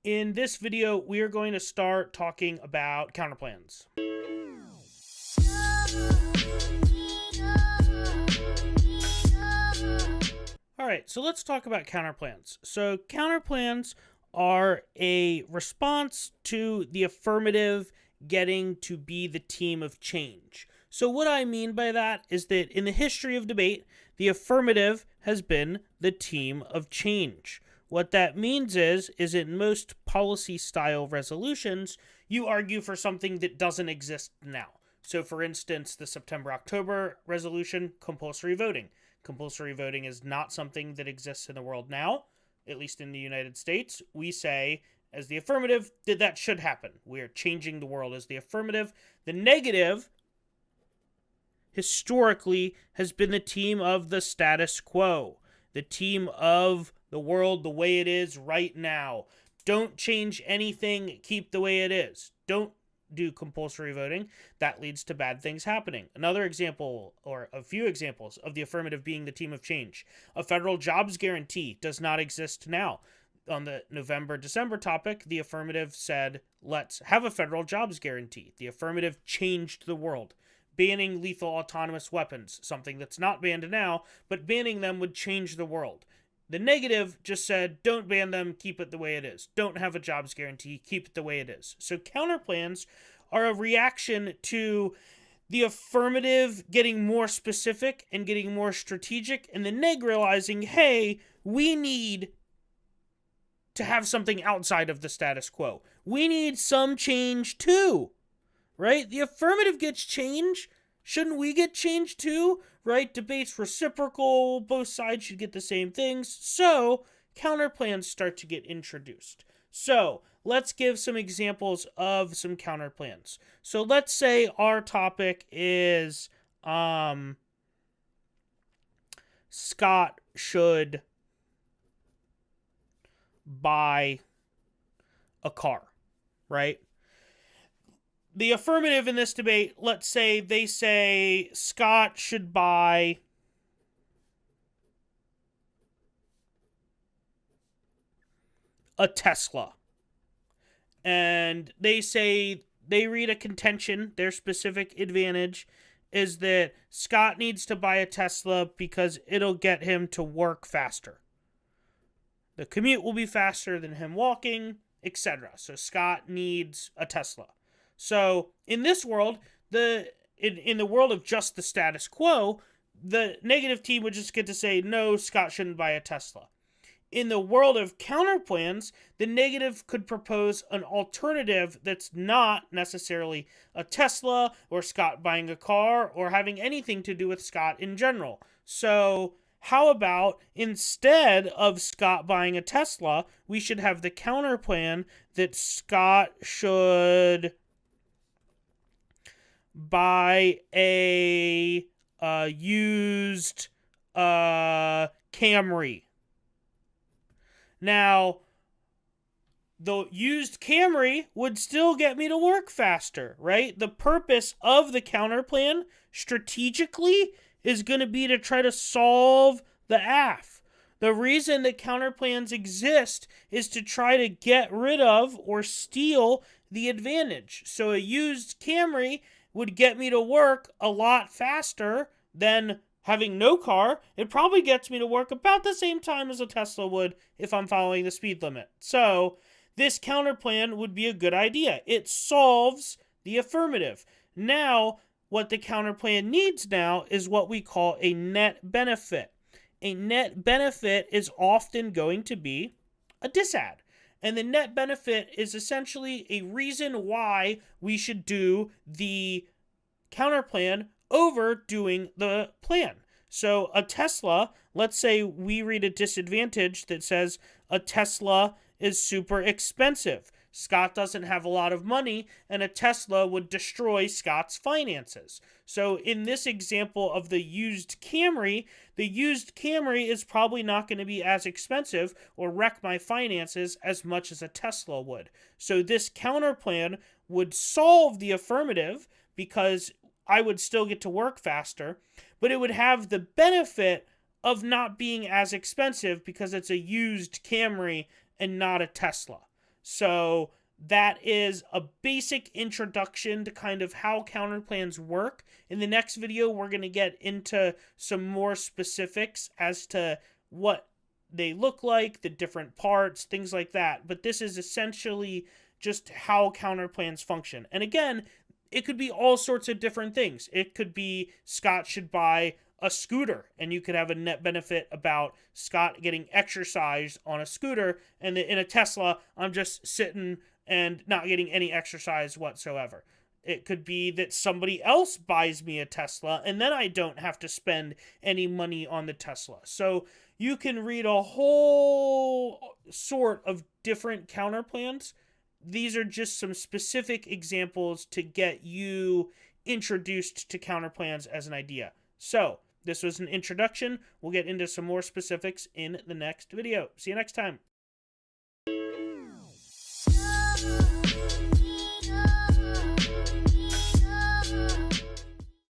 In this video, we are going to start talking about counterplans. All right, so let's talk about counterplans. So counterplans are a response to the affirmative getting to be the team of change. So what I mean by that is that in the history of debate, the affirmative has been the team of change. What that means is in most policy style resolutions, you argue for something that doesn't exist now. So for instance, the September-October resolution, compulsory voting. Compulsory voting is not something that exists in the world now, at least in the United States. We say, as the affirmative, that should happen. We are changing the world as the affirmative. The negative, historically, has been the team of the status quo, the team of the world the way it is right now. Don't change anything, keep the way it is. Don't do compulsory voting. That leads to bad things happening. Another example, or a few examples, of the affirmative being the team of change. A federal jobs guarantee does not exist now. On the November-December topic, the affirmative said, let's have a federal jobs guarantee. The affirmative changed the world. Banning lethal autonomous weapons, something that's not banned now, but banning them would change the world. The negative just said, don't ban them, keep it the way it is. Don't have a jobs guarantee, keep it the way it is. So counterplans are a reaction to the affirmative getting more specific and getting more strategic, and the neg realizing, hey, we need to have something outside of the status quo. We need some change too, right? The affirmative gets change. Shouldn't we get change too? Right? Debate's reciprocal. Both sides should get the same things. So counterplans start to get introduced. So let's give some examples of some counterplans. So let's say our topic is Scott should buy a car, right? The affirmative in this debate, let's say they say Scott should buy a Tesla. And they say, they read a contention, their specific advantage is that Scott needs to buy a Tesla because it'll get him to work faster. The commute will be faster than him walking, etc. So Scott needs a Tesla. So in this world, in the world of just the status quo, the negative team would just get to say, no, Scott shouldn't buy a Tesla. In the world of counterplans, the negative could propose an alternative that's not necessarily a Tesla or Scott buying a car or having anything to do with Scott in general. So how about instead of Scott buying a Tesla, we should have the counterplan that Scott should buy a used Camry. Now, the used Camry would still get me to work faster, right? The purpose of the counterplan strategically is going to be to try to solve the AF. The reason that counterplans exist is to try to get rid of or steal the advantage. So a used Camry would get me to work a lot faster than having no car. It probably gets me to work about the same time as a Tesla would if I'm following the speed limit. So this counterplan would be a good idea. It solves the affirmative. Now, what the counterplan needs now is what we call a net benefit. A net benefit is often going to be a disad. And the net benefit is essentially a reason why we should do the counterplan over doing the plan. So a Tesla, let's say we read a disadvantage that says a Tesla is super expensive. Scott doesn't have a lot of money, and a Tesla would destroy Scott's finances. So in this example of the used Camry is probably not going to be as expensive or wreck my finances as much as a Tesla would. So this counterplan would solve the affirmative because I would still get to work faster, but it would have the benefit of not being as expensive because it's a used Camry and not a Tesla. So that is a basic introduction to kind of how counter plans work. In the next video, we're going to get into some more specifics as to what they look like, the different parts, things like that. But this is essentially just how counter plans function. And again, it could be all sorts of different things. It could be Scott should buy a scooter, and you could have a net benefit about Scott getting exercise on a scooter, and in a Tesla, I'm just sitting and not getting any exercise whatsoever. It could be that somebody else buys me a Tesla, and then I don't have to spend any money on the Tesla. So you can read a whole sort of different counter plans. These are just some specific examples to get you introduced to counter plans as an idea. So, this was an introduction. We'll get into some more specifics in the next video. See you next time.